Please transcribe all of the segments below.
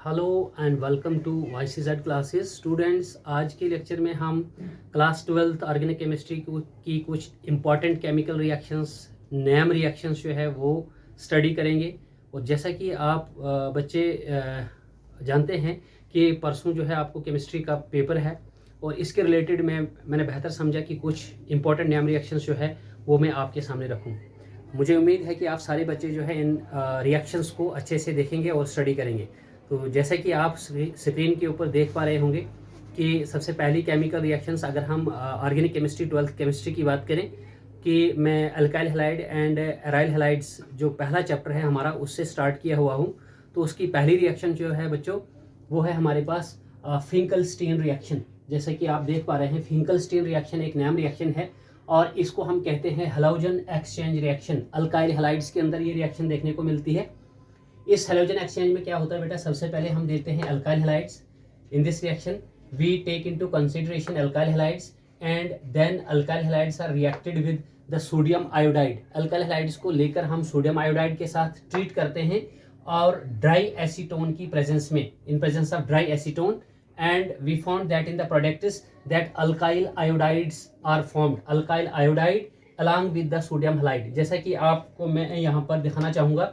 Hello and welcome to YCZ classes students. आज के lecture में हम क्लास 12th ऑर्गेनिक केमिस्ट्री की कुछ important chemical reactions, name reactions जो है वो स्टडी करेंगे। और जैसा कि आप बच्चे जानते हैं कि परसों जो है आपको केमिस्ट्री का पेपर है और इसके रिलेटेड मैंने बेहतर समझा कि कुछ इम्पॉर्टेंट नेम रिएक्शंस जो है वो मैं आपके सामने रखूँ। मुझे उम्मीद है कि आप सारे बच्चे जो है इन रिएक्शंस को अच्छे से देखेंगे और स्टडी करेंगे। तो जैसा कि आप स्क्रीन के ऊपर देख पा रहे होंगे कि सबसे पहली केमिकल रिएक्शंस, अगर हम ऑर्गेनिक केमिस्ट्री 12th केमिस्ट्री की बात करें कि मैं alkyl halide and aryl halides जो पहला चैप्टर है हमारा उससे स्टार्ट किया हुआ हूँ। तो उसकी पहली रिएक्शन जो है बच्चों वो है हमारे पास फिंकलस्टीन रिएक्शन। जैसे कि आप देख पा रहे हैं फिंकलस्टीन रिएक्शन एक नेम रिएक्शन है और इसको हम कहते हैं halogen exchange reaction. Alkyl halides के अंदर ये रिएक्शन देखने को मिलती है। इस हैलोजन एक्सचेंज में क्या होता है बेटा, सबसे पहले हम देते हैं alkyl halides. In this reaction we take into consideration alkyl halides and then alkyl halides are reacted with the sodium iodide. Alkyl halides को लेकर हम सोडियम आयोडाइड के साथ ट्रीट करते हैं और ड्राई एसीटोन की प्रेजेंस में, इन presence of dry acetone, and we found that in the product is that alkyl iodides are formed, alkyl iodide along with the sodium halide। जैसा कि आपको मैं यहाँ पर दिखाना चाहूँगा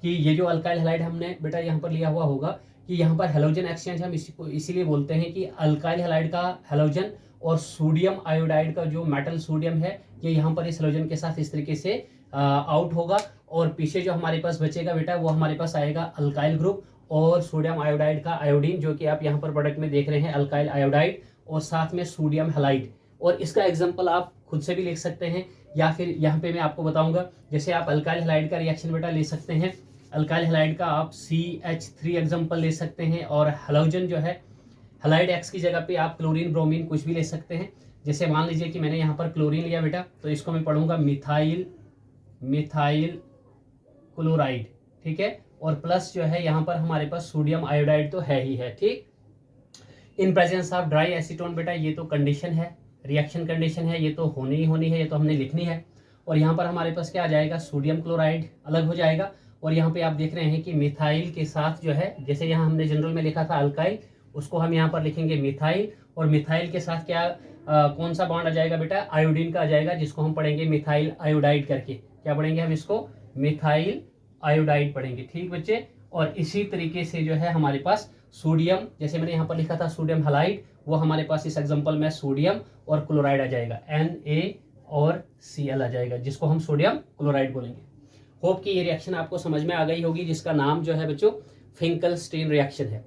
कि ये जो अल्काइल हैलाइड हमने बेटा यहाँ पर लिया हुआ होगा कि यहाँ पर हैलोजन एक्सचेंज हम इसीलिए बोलते हैं कि अल्काइल हैलाइड का हैलोजन और सोडियम आयोडाइड का जो मेटल सोडियम है ये यहाँ पर इस हैलोजन के साथ इस तरीके से आउट होगा और पीछे जो हमारे पास बचेगा बेटा वो हमारे पास आएगा अल्काइल ग्रुप और सोडियम आयोडाइड का आयोडीन, जो कि आप यहाँ पर प्रोडक्ट में देख रहे हैं अल्काइल आयोडाइड और साथ में सोडियम हैलाइड। और इसका एग्जांपल आप खुद से भी लिख सकते हैं या फिर यहाँ पे मैं आपको बताऊंगा। जैसे आप अल्काइल हैलाइड का रिएक्शन बेटा ले सकते हैं, अल्काइल हैलाइड का आप CH3 एग्जाम्पल ले सकते हैं और हैलोजन जो है हैलाइड एक्स की जगह पे आप क्लोरीन ब्रोमीन कुछ भी ले सकते हैं। जैसे मान लीजिए कि मैंने यहाँ पर क्लोरीन लिया बेटा, तो इसको मैं पढ़ूंगा मिथाइल क्लोराइड, ठीक है। और प्लस जो है यहाँ पर हमारे पास सोडियम आयोडाइड तो है ही है, ठीक। इन प्रेजेंस ऑफ ड्राई एसीटोन बेटा ये तो कंडीशन है, रिएक्शन कंडीशन है, ये तो होनी ही होनी है, ये तो हमने लिखनी है। और यहाँ पर हमारे पास क्या आ जाएगा, सोडियम क्लोराइड अलग हो जाएगा। और यहाँ पे आप देख रहे हैं कि मिथाइल के साथ जो है, जैसे यहाँ हमने जनरल में लिखा था अल्काइल, उसको हम यहाँ पर लिखेंगे मिथाइल। और मिथाइल के साथ क्या कौन सा बॉन्ड आ जाएगा बेटा, आयोडीन का आ जाएगा, जिसको हम पढ़ेंगे मिथाइल आयोडाइड करके। क्या पढ़ेंगे हम इसको, मिथाइल आयोडाइड पढ़ेंगे, ठीक बच्चे। और इसी तरीके से जो है हमारे पास सोडियम, जैसे मैंने यहाँ पर लिखा था सोडियम हैलाइड, वो हमारे पास इस एग्जांपल में सोडियम और क्लोराइड आ जाएगा, Na और Cl आ जाएगा, जिसको हम सोडियम क्लोराइड बोलेंगे। होप कि ये रिएक्शन आपको समझ में आ गई होगी, जिसका नाम जो है बच्चों फिंकलस्टीन रिएक्शन है।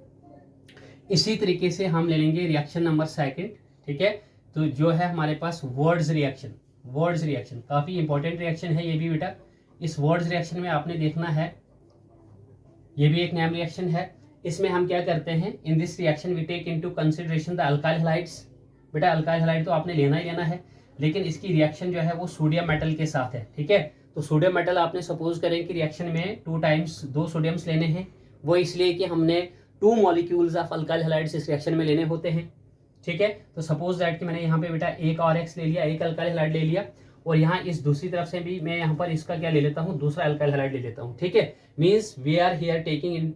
इसी तरीके से हम ले लेंगे रिएक्शन नंबर 2, ठीक है। तो जो है हमारे पास वर्ड्स रिएक्शन, वर्ड्स रिएक्शन काफी इंपॉर्टेंट रिएक्शन है ये भी बेटा। इस वर्ड्स रिएक्शन में आपने देखना है, ये भी एक नेम रिएक्शन है। इसमें हम क्या करते हैं, in this reaction we take into consideration the alkyl halides. बेटा अल्काइल हैलाइड तो आपने लेना ही लेना है, लेकिन इसकी रिएक्शन जो है वो सोडियम मेटल के साथ है, ठीक है। तो सोडियम मेटल आपने सपोज करें कि रिएक्शन में 2 टाइम्स 2 सोडियम्स लेने हैं, वो इसलिए कि हमने 2 मॉलिक्यूल्स ऑफ अल्काइल हैलाइड्स इस रिएक्शन में लेने होते हैं, ठीक है। तो सपोज दैट कि मैंने यहाँ पे बेटा एक RX ले लिया, एक अल्काइल हैलाइड ले लिया, और यहाँ इस दूसरी तरफ से भी मैं यहाँ पर इसका क्या ले लेता हूँ, दूसरा अल्काइल हैलाइड ले लेता हूँ, ठीक है। Means we are here taking in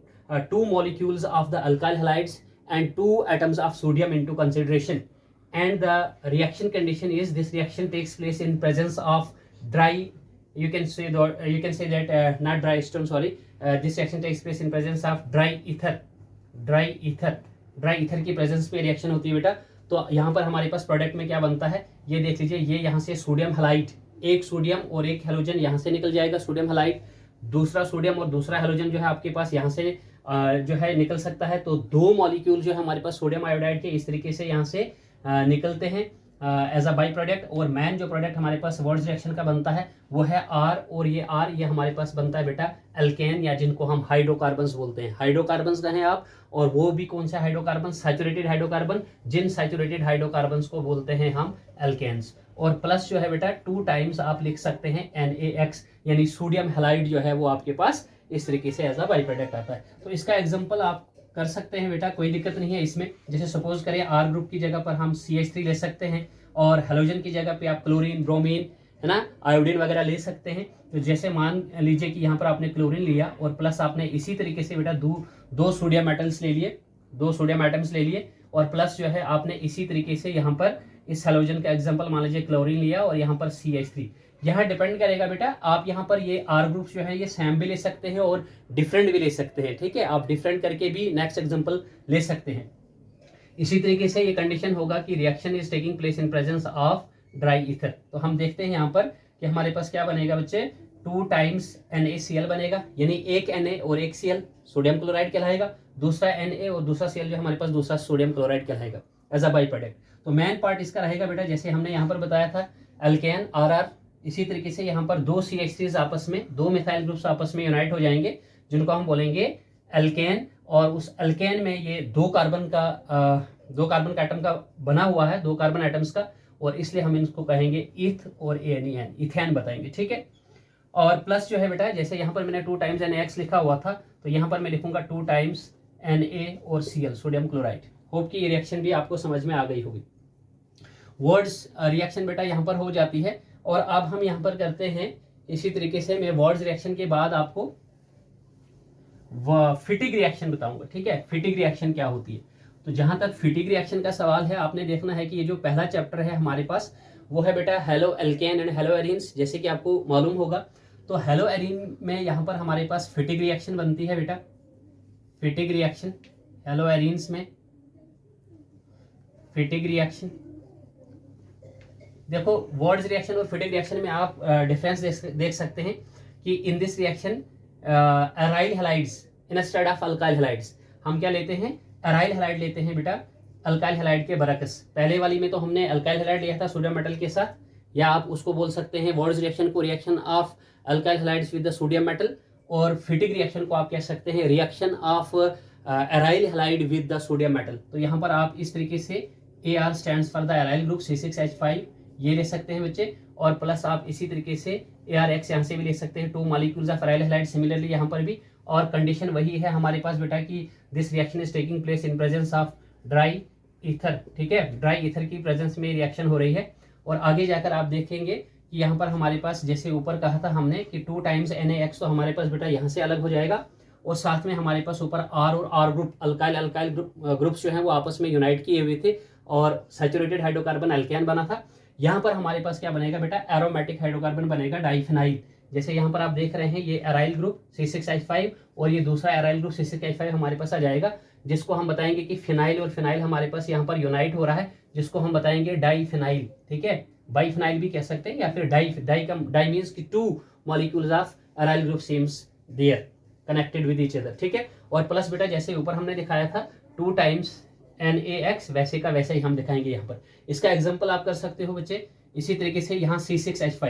2 molecules of the alkyl halides and 2 atoms of sodium into consideration, and the reaction condition is this reaction takes place in presence of dry, you can say that not dry stone, sorry, this reaction takes place in presence of dry ether की presence में reaction होती है बेटा। तो यहाँ पर हमारे पास product में क्या बनता है, ये देख लीजिए, ये यहाँ से सोडियम हैलाइड, एक सोडियम और एक हैलोजन यहाँ से निकल जाएगा, सोडियम हैलाइड, दूसरा सोडियम और दूसरा हैलोजन जो है आपके पास यहाँ से जो है निकल सकता है। तो 2 मॉलिक्यूल जो है हमारे पास सोडियम आयोडाइड के इस तरीके से यहाँ से निकलते हैं एज अ बाई प्रोडक्ट। और मैन जो प्रोडक्ट हमारे पास वर्ड्स रिएक्शन का बनता है वो है R, और ये R ये हमारे पास बनता है बेटा एल्केन, या जिनको हम हाइड्रोकार्बन्स बोलते हैं। हाइड्रोकार्बन्स कहें आप, और वो भी कौन सा हाइड्रोकार्बन, सैचुरेटेड हाइड्रोकार्बन, जिन सैचुरेटेड हाइड्रोकार्बन्स को बोलते हैं हम एल्केन्स। और प्लस जो है बेटा 2 टाइम्स आप लिख सकते हैं NaX, यानी सोडियम हैलाइड जो है वो आपके पास इस तरीके से एज अ बाई प्रोडक्ट आता है। तो इसका एग्जांपल आप कर सकते हैं बेटा, कोई दिक्कत नहीं है इसमें। जैसे सपोज करें R ग्रुप की जगह पर हम CH3 ले सकते हैं और हैलोजन की जगह पे आप क्लोरीन ब्रोमीन, है ना, आयोडीन वगैरह ले सकते हैं। तो जैसे मान लीजिए कि यहाँ पर आपने क्लोरीन लिया और प्लस आपने इसी तरीके से बेटा दो सोडियम मेटल्स ले लिए, 2 सोडियम एटम्स ले लिए, और प्लस जो है आपने इसी तरीके से यहाँ पर इस हेलोजन का एग्जांपल मान लीजिए क्लोरीन लिया और यहाँ पर CH3। यहाँ डिपेंड करेगा बेटा, आप यहाँ पर ये R ग्रुप जो है ये सेम भी ले सकते हैं और डिफरेंट भी ले सकते हैं, ठीक है। आप डिफरेंट करके भी नेक्स्ट एग्जांपल ले सकते हैं। इसी तरीके से ये कंडीशन होगा कि reaction is taking place in presence of dry ether. तो हम देखते हैं यहाँ पर कि हमारे पास क्या बनेगा बच्चे, 2 टाइम्स NaCl बनेगा, यानी एक Na और एक Cl सोडियम क्लोराइड कहलाएगा, दूसरा Na और दूसरा Cl जो हमारे पास दूसरा सोडियम क्लोराइड कहलाएगा एज अ बाई प्रोडक्ट। तो मेन पार्ट इसका रहेगा बेटा, जैसे हमने यहाँ पर बताया था अल्केन RR, इसी तरीके से यहाँ पर 2 CH3 आपस में, 2 मिथाइल ग्रुप्स आपस में यूनाइट हो जाएंगे, जिनको हम बोलेंगे अल्केन। और उस अल्केन में ये 2 कार्बन का एटम का बना हुआ है, 2 कार्बन एटम्स का, और इसलिए हम इसको कहेंगे ईथ और ANEN, इथेन बताएंगे, ठीक है। और प्लस जो है बेटा, जैसे यहाँ पर मैंने 2 टाइम्स NaX लिखा हुआ था, तो यहाँ पर मैं लिखूंगा 2 टाइम्स Na और Cl सोडियम क्लोराइड। होप कि ये रिएक्शन भी आपको समझ में आ गई होगी। वर्ड्स रिएक्शन बेटा यहाँ पर हो जाती है। और अब हम यहाँ पर करते हैं इसी तरीके से, मैं वर्ड्स रिएक्शन के बाद आपको फिटिक रिएक्शन बताऊंगा, ठीक है। फिटिक रिएक्शन क्या होती है, तो जहां तक फिटिक रिएक्शन का सवाल है, आपने देखना है कि ये जो पहला चैप्टर है हमारे पास वो है बेटा halo alkane and hello arenes, जैसे कि आपको मालूम होगा। तो हेलो एरीन में यहाँ पर हमारे पास फिटिक रिएक्शन बनती है बेटा, फिटिक रिएक्शन हेलो एरीन्स में फिटिक रिएक्शन। देखो वर्ड्स रिएक्शन और फिटिक रिएक्शन में आप डिफरेंस देख सकते हैं कि इन this reaction aryl halides instead of alkyl halides, हम क्या लेते हैं, एराइल हैलाइड लेते हैं बेटा अल्काइल हैलाइड के बरक्स। पहले वाली में तो हमने अल्काइल हैलाइड लिया था सोडियम मेटल के साथ, या आप उसको बोल सकते हैं वर्ड्स रिएक्शन को reaction of alkyl halides with the sodium metal, और फिटिक रिएक्शन को आप कह सकते हैं reaction of aryl halide with the sodium metal. तो यहाँ पर आप इस तरीके से AR stands for the aryl group C6H5 ये ले सकते हैं बच्चे, और प्लस आप इसी तरीके से ARX यहाँ से भी ले सकते हैं, 2 molecules of aryl halide similarly यहाँ पर भी। और कंडीशन वही है हमारे पास बेटा कि this reaction is taking place in presence of dry ether, ठीक है। ड्राई ईथर की प्रेजेंस में रिएक्शन हो रही है। और आगे जाकर आप देखेंगे कि यहाँ पर हमारे पास, जैसे ऊपर कहा था हमने कि 2 टाइम्स NaX, तो हमारे पास बेटा यहाँ से अलग हो जाएगा, और साथ में हमारे पास ऊपर R और R ग्रुप अल्काइल ग्रुप्स जो हैं वो आपस में यूनाइट किए हुए थे, और सैचुरेटेड हाइड्रोकार्बन अल्केन बना था। यहाँ पर हमारे पास क्या बनेगा बेटा, एरोमेटिक हाइड्रोकार्बन बनेगा डाइफिनाइल। जैसे यहाँ पर आप देख रहे हैं ये एराइल ग्रुप C6H5 और ये दूसरा एराइल ग्रुप C6H5 हमारे पास आ जाएगा, जिसको हम बताएंगे कि फिनाइल और फिनाइल हमारे पास यहाँ पर यूनाइट हो रहा है, जिसको हम बताएंगे डाइफिनाइल, ठीक है। बाइफिनाइल भी कह सकते हैं, या फिर डाई मीन्स कि 2 molecules of aryl group seems there connected with each other, ठीक है। और प्लस बेटा जैसे ऊपर हमने दिखाया था 2 टाइम्स NaX, वैसे का वैसे ही हम दिखाएंगे यहाँ पर। इसका एग्जांपल आप कर सकते हो बच्चे इसी तरीके से, यहाँ C6H5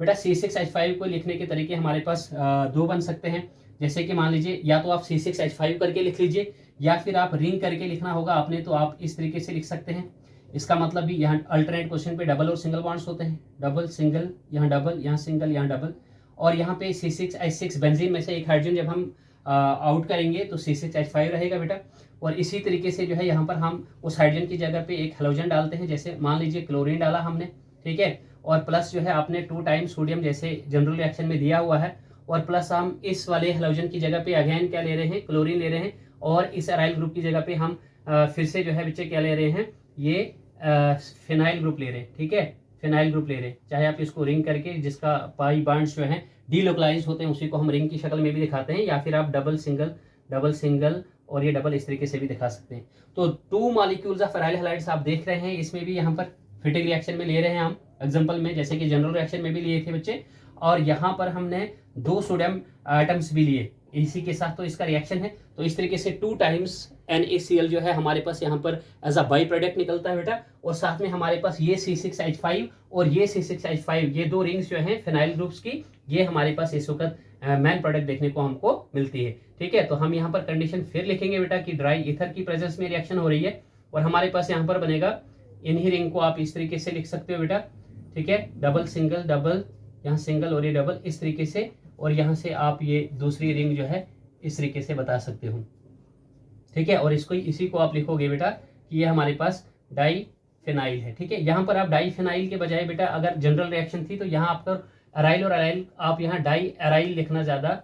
बेटा, C6H5 को लिखने के तरीके हमारे पास 2 बन सकते हैं। जैसे कि मान लीजिए या तो आप C6H5 करके लिख लीजिए, या फिर आप रिंग करके लिखना होगा आपने, तो आप इस तरीके से लिख सकते हैं। इसका मतलब भी यहाँ अल्टरनेट क्वेश्चन पे डबल और सिंगल बॉन्ड्स होते हैं, डबल सिंगल, यहाँ डबल, यहाँ सिंगल, यहाँ डबल। और यहाँ पे C6H6 बेंजीन में से एक हाइड्रोजन जब हम आउट करेंगे तो C6H5 रहेगा बेटा। और इसी तरीके से जो है यहाँ पर हम उस हाइड्रोजन की जगह पे एक हेलोजन डालते हैं, जैसे मान लीजिए क्लोरीन डाला हमने, ठीक है। और प्लस जो है आपने 2 टाइम्स सोडियम जैसे जनरल रिएक्शन में दिया हुआ है, और प्लस हम इस वाले हेलोजन की जगह पे अगेन क्या ले रहे हैं, क्लोरीन ले रहे हैं, और इस एराइल ग्रुप की जगह पे हम फिर से जो है बच्चे क्या ले रहे हैं, ये फिनाइल ग्रुप ले रहे हैं, ठीक है। फिनाइल ग्रुप ले रहे हैं, चाहे आप इसको रिंग करके, जिसका पाई बॉन्ड्स जो है डीलोकलाइज होते हैं उसी को हम रिंग की शक्ल में भी दिखाते हैं, या फिर आप डबल सिंगल और ये डबल इस तरीके से भी दिखा सकते हैं। तो 2 मॉलिक्यूल्स ऑफ एराइल हैलाइड्स आप देख रहे हैं, इसमें भी यहाँ पर फिटिक रिएक्शन में ले रहे हैं हम एग्जांपल में, जैसे कि जनरल रिएक्शन में भी लिए थे बच्चे। और यहाँ पर हमने 2 सोडियम एटम्स भी लिए इसी के साथ, तो इसका रिएक्शन है। तो इस तरीके से 2 टाइम्स NaCl जो है हमारे पास यहाँ पर एज अ बाई प्रोडक्ट निकलता है बेटा। और साथ में हमारे पास ये C6H5 और ये C6H5, ये 2 रिंग्स जो हैं फिनाइल ग्रुप्स की, ये हमारे पास इस वक्त मैन प्रोडक्ट देखने को हमको मिलती है, ठीक है। तो हम यहाँ पर कंडीशन फिर लिखेंगे बेटा कि ड्राई ईथर की प्रेजेंस में रिएक्शन हो रही है, और हमारे पास यहाँ पर बनेगा, इन्हीं रिंग को आप इस तरीके से लिख सकते हो बेटा, ठीक है। डबल सिंगल डबल, यहाँ सिंगल और ये डबल इस तरीके से, और यहाँ से आप ये दूसरी रिंग जो है इस तरीके से बता सकते हो, ठीक है। और इसको इसी को आप लिखोगे बेटा कि ये हमारे पास डाई फिनाइल है, ठीक है। यहाँ पर आप डाई फिनाइल के बजाय बेटा अगर जनरल रिएक्शन थी तो यहाँ आपका अराइल और अराइल आप यहाँ डाई अराइल लिखना ज़्यादा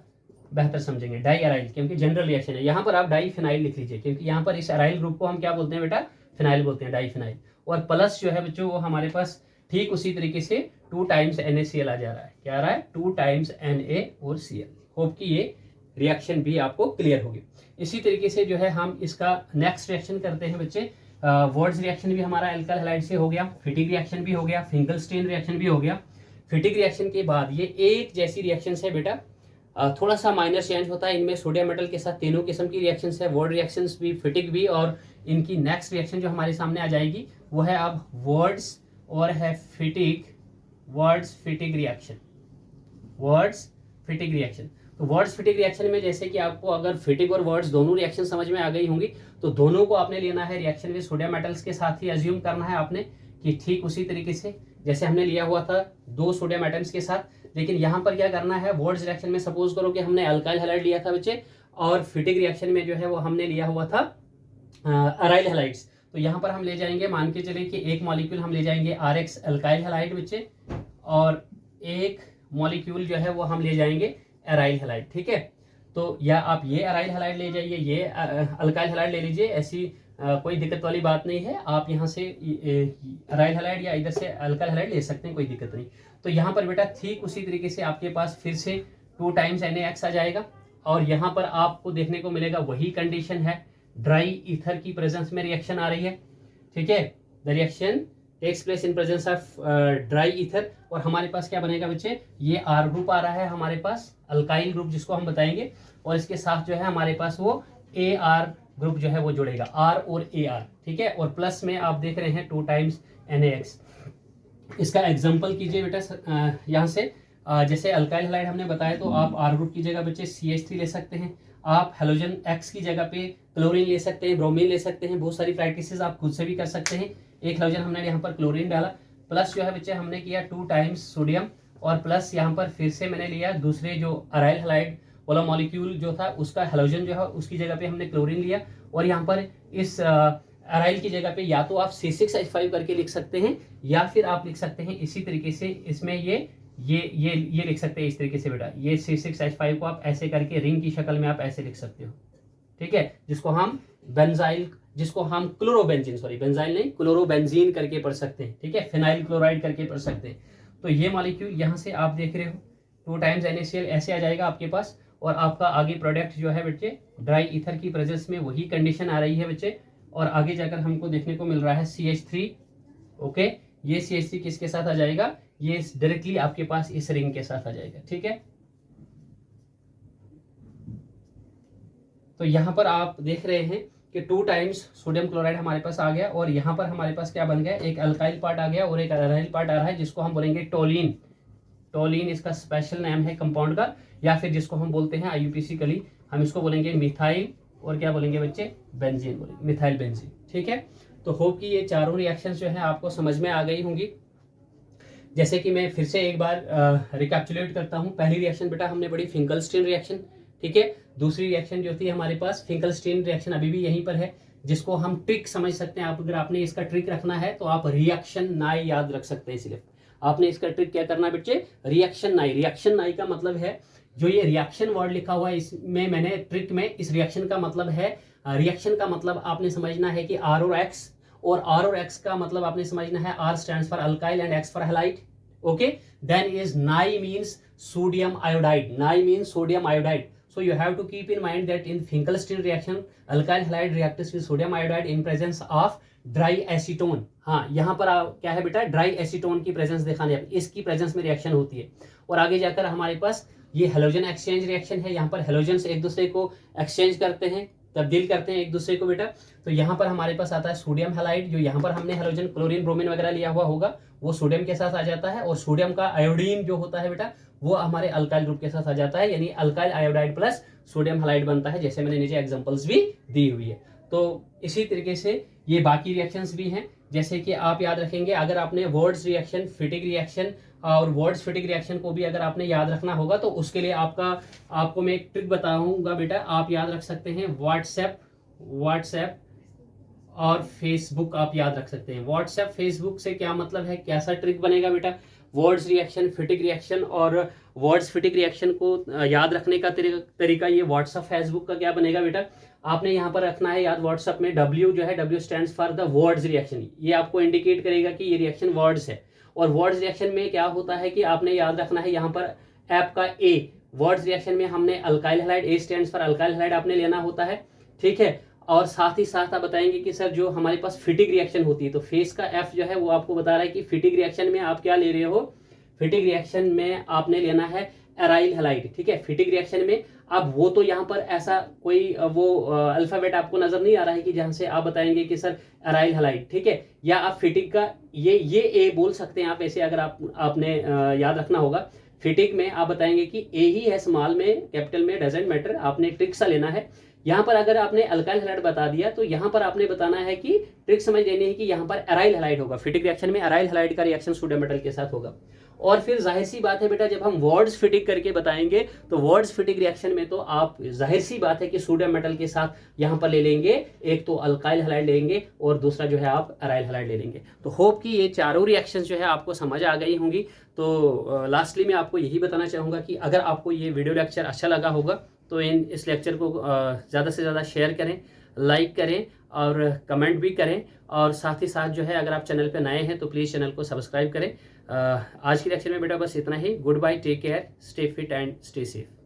बेहतर समझेंगे, डाई अराइल, क्योंकि जनरल रिएक्शन है। यहाँ पर आप डाई फिनाइल लिख लीजिए, क्योंकि यहाँ पर इस अराइल ग्रुप को हम क्या बोलते हैं बेटा, फिनाइल बोलते हैं, डाई फिनाइल। और प्लस जो है बच्चों वो हमारे पास ठीक उसी तरीके से 2 टाइम्स NaCl आ जा रहा है। क्या आ रहा है, 2 टाइम्स Na और Cl। होप कि ये रिएक्शन भी आपको क्लियर होगी। इसी तरीके से जो है हम इसका नेक्स्ट रिएक्शन करते हैं बच्चे। वर्ड्स रिएक्शन भी हमारा एल्काइल हैलाइड से हो गया, फिटिक रिएक्शन भी हो गया, फिंकलस्टीन रिएक्शन भी हो गया। फिटिक रिएक्शन के बाद ये एक जैसी रिएक्शन है बेटा, थोड़ा सा माइनर चेंज होता है इनमें, सोडियम मेटल के साथ तीनों किस्म की रिएक्शंस है, वर्ड रिएक्शंस भी, फिटिक भी। और इनकी नेक्स्ट रिएक्शन जो हमारे सामने आ जाएगी वो है अब वर्ड्स और है फिटिक, वर्ड्स फिटिक रिएक्शन, वर्ड्स फिटिक रिएक्शन। तो वर्ड्स फिटिक रिएक्शन में जैसे कि आपको अगर फिटिक और वर्ड्स दोनों रिएक्शन समझ में आ गई होंगी, तो दोनों को आपने लेना है रिएक्शन में सोडियम मेटल्स के साथ ही अज्यूम करना है आपने कि ठीक उसी तरीके से जैसे हमने लिया हुआ था 2 सोडियम एटम्स के साथ। लेकिन यहाँ पर क्या करना है, वर्ड्स रिएक्शन में सपोज करो कि हमने अल्काइल हैलाइड लिया था बच्चे, और फिटिक रिएक्शन में जो है वो हमने लिया हुआ था अराइल हैलाइड्स। तो यहाँ पर हम ले जाएंगे, मान के चले कि एक मॉलिक्यूल हम ले जाएंगे RX अल्काइल हैलाइड बच्चे, और एक मॉलिक्यूल जो है वो हम ले जाएंगे अराइल हैलाइड। ठीक है, तो या आप ये अराइल हैलाइड ले जाइए, ये अल्काइल हैलाइड ले लीजिए, ऐसी कोई दिक्कत वाली बात नहीं है। आप यहाँ से अराइल हैलाइड या इधर से अल्काइल हैलाइड ले सकते हैं, कोई दिक्कत नहीं। तो यहाँ पर बेटा ठीक उसी तरीके से आपके पास फिर से 2 टाइम्स NaX आ जाएगा, और यहाँ पर आपको देखने को मिलेगा वही कंडीशन है, ड्राई ईथर की प्रेजेंस में रिएक्शन आ रही है। ठीक है, the reaction takes place in presence of dry ether. और हमारे पास क्या बनेगा बच्चे, ये R ग्रुप आ रहा है हमारे पास, अल्काइल ग्रुप जिसको हम बताएंगे, और इसके साथ जो है हमारे पास वो AR ग्रुप जो है वो जुड़ेगा, R और AR। ठीक है, और प्लस में आप देख रहे हैं 2 टाइम्स NaX। इसका एग्जाम्पल कीजिए बेटा यहाँ से, जैसे अल्काइल हैलाइड हमने बताया, तो आप R ग्रुप की जगह बच्चे CH3 ले सकते हैं, आप हेलोजन X की जगह पे क्लोरीन ले सकते हैं, ब्रोमीन ले सकते हैं, बहुत सारी प्रैक्टिसेस आप खुद से भी कर सकते हैं। एक हेलोजन हमने यहाँ पर क्लोरीन डाला, प्लस जो है बच्चे हमने किया 2 टाइम्स सोडियम, और प्लस यहाँ पर फिर से मैंने लिया दूसरे जो अराइल हैलाइड वाला मॉलिक्यूल जो था उसका हेलोजन जो है उसकी जगह पे हमने क्लोरीन लिया, और यहाँ पर इस अराइल की जगह पे या तो आप C6H5 करके लिख सकते हैं, या फिर आप लिख सकते हैं इसी तरीके से, इसमें ये लिख सकते हैं इस तरीके से बेटा, ये C6H5 को आप ऐसे करके रिंग की शक्ल में आप ऐसे लिख सकते हो। ठीक है, जिसको हम बेंजाइल, जिसको हम क्लोरोबेंजीन, सॉरी बेंजाइल नहीं, क्लोरोबेंजीन करके पढ़ सकते हैं। ठीक है, फिनाइल क्लोराइड करके पढ़ सकते हैं। तो ये मॉलिक्यूल यहाँ से आप देख रहे हो 2 टाइम्स NaCl ऐसे आ जाएगा आपके पास, और आपका आगे प्रोडक्ट जो है बच्चे ड्राई ईथर की प्रेजेंस में वही कंडीशन आ रही है बच्चे, और आगे जाकर हमको देखने को मिल रहा है CH3। ओके, ये CH3 किसके साथ आ जाएगा, ये डायरेक्टली आपके पास इस रिंग के साथ आ जाएगा। ठीक है, तो यहाँ पर आप देख रहे हैं कि 2 टाइम्स सोडियम क्लोराइड हमारे पास आ गया, और यहाँ पर हमारे पास क्या बन गया, एक अल्काइल पार्ट आ गया और एक अराइल पार्ट आ रहा है, जिसको हम बोलेंगे टोलिन। टोलिन इसका स्पेशल नेम है कंपाउंड का, या फिर जिसको हम बोलते हैं IUPAC हम इसको बोलेंगे मिथाइल, और क्या बोलेंगे बच्चे, बेंजीन बोलेंगे, मिथाइल बेंजीन। ठीक है, तो होप कि ये चारों रिएक्शंस जो है आपको समझ में आ गई होंगी। जैसे कि मैं फिर से एक बार रिकैप्चुलेट करता हूँ। पहली रिएक्शन बेटा हमने पढ़ी फिंकलस्टीन रिएक्शन। ठीक है, दूसरी रिएक्शन जो थी हमारे पास फिंकलस्टीन रिएक्शन अभी भी यहीं पर है, जिसको हम ट्रिक समझ सकते हैं। आप अगर आपने इसका ट्रिक रखना है तो आप रिएक्शन नाई याद रख सकते हैं। सिर्फ आपने इसका ट्रिक क्या करना है बच्चे, रिएक्शन नाई। रिएक्शन नाई का मतलब है, जो ये रिएक्शन वर्ड लिखा हुआ है इसमें मैंने ट्रिक में इस रिएक्शन का मतलब है, रिएक्शन का मतलब आपने समझना है कि R और X, और R और X का मतलब आपने समझना है R stands for alkyl and X for halide. Okay, then is NaI means sodium iodide, NaI means sodium iodide. So you have to keep in mind that in Finkelstein reaction, alkyl halide reacts with sodium iodide in presence of dry acetone। हाँ, यहाँ पर क्या है बेटा, dry acetone की presence दिखाने, इसकी presence में रिएक्शन होती है। और आगे जाकर हमारे पास ये हेलोजन एक्सचेंज रिएक्शन है, यहाँ पर हेलोजन एक दूसरे को एक्सचेंज करते हैं, तब्दील करते हैं एक दूसरे को बेटा। तो यहाँ पर हमारे पास आता है सोडियम हैलाइड, जो यहाँ पर हमने हेलोजन क्लोरीन ब्रोमीन वगैरह लिया हुआ होगा वो सोडियम के साथ आ जाता है, और सोडियम का आयोडीन जो होता है बेटा वो हमारे अल्काइल ग्रुप के साथ आ जाता है, यानी alkyl iodide plus sodium halide बनता है, जैसे मैंने नीचे एग्जांपल्स भी दी हुई है। तो इसी तरीके से ये बाकी रिएक्शंस भी हैं, जैसे कि आप याद रखेंगे, अगर आपने वर्ड्स रिएक्शन, फिटिक रिएक्शन और वर्ड्स फिटिक रिएक्शन को भी अगर आपने याद रखना होगा तो उसके लिए आपको मैं एक ट्रिक बताऊंगा बेटा। आप याद रख सकते हैं व्हाट्सएप और फेसबुक आप याद रख सकते हैं। व्हाट्सएप फेसबुक से क्या मतलब है, कैसा ट्रिक बनेगा बेटा, वर्ड्स रिएक्शन, फिटिक रिएक्शन। और वर्ड्स फिटिक रिएक्शन को याद रखने का तरीका ये व्हाट्सअप फेसबुक का क्या बनेगा बेटा, आपने यहाँ पर रखना है याद, व्हाट्सअप में W जो है, W stands for the words reaction, ये आपको इंडिकेट करेगा कि ये रिएक्शन वर्ड्स है। और वर्ड्स रिएक्शन में क्या होता है कि आपने याद रखना है यहाँ पर ऐप का A, वर्ड्स रिएक्शन में हमने alkyl halide, A stands for alkyl halide आपने लेना होता है, ठीक है। और साथ ही साथ आप बताएंगे कि सर जो हमारे पास फिटिक रिएक्शन होती है, तो फेस का F जो है वो आपको बता रहा है कि फिटिक रिएक्शन में आप क्या ले रहे हो, फिटिक रिएक्शन में आपने लेना है एराइल हैलाइड, ठीक है। फिटिक रिएक्शन में अब वो तो यहाँ पर ऐसा कोई वो अल्फाबेट आपको नजर नहीं आ रहा है कि जहां से आप बताएंगे कि सर एराइल हैलाइड, ठीक है। या आप फिटिक का ये ए बोल सकते हैं आप ऐसे, अगर आपने याद रखना होगा। फिटिक में आप बताएंगे कि ए ही है, स्मॉल में कैपिटल में डजेंट मैटर, आपने ट्रिक सा लेना है। यहाँ पर अगर आपने अल्काइल हैलाइड बता दिया तो यहाँ पर आपने बताना है कि ट्रिक समझ लेनी है कि यहाँ पर एराइल हैलाइड होगा, फिटिक रिएक्शन में एराइल हैलाइड का रिएक्शन सोडियम मेटल के साथ होगा। और फिर जाहिर सी बात है बेटा, जब हम वर्ड्स फिटिक करके बताएंगे तो वर्ड्स फिटिक रिएक्शन में तो आप जाहिर सी बात है कि सोडियम मेटल के साथ यहाँ पर ले लेंगे, एक तो अल्काइल हैलाइड लेंगे और दूसरा जो है आप एराइल हैलाइड ले लेंगे। तो होप कि ये चारों रिएक्शंस जो है आपको समझ आ गई होंगी। तो लास्टली मैं आपको यही बताना चाहूँगा कि अगर आपको ये वीडियो लेक्चर अच्छा लगा होगा तो इस लेक्चर को ज़्यादा से ज़्यादा शेयर करें, लाइक करें और कमेंट भी करें। और साथ ही साथ जो है अगर आप चैनल पे नए हैं तो प्लीज़ चैनल को सब्सक्राइब करें। आज की लेक्चर में बेटा बस इतना ही। Goodbye, take care, stay fit and stay safe.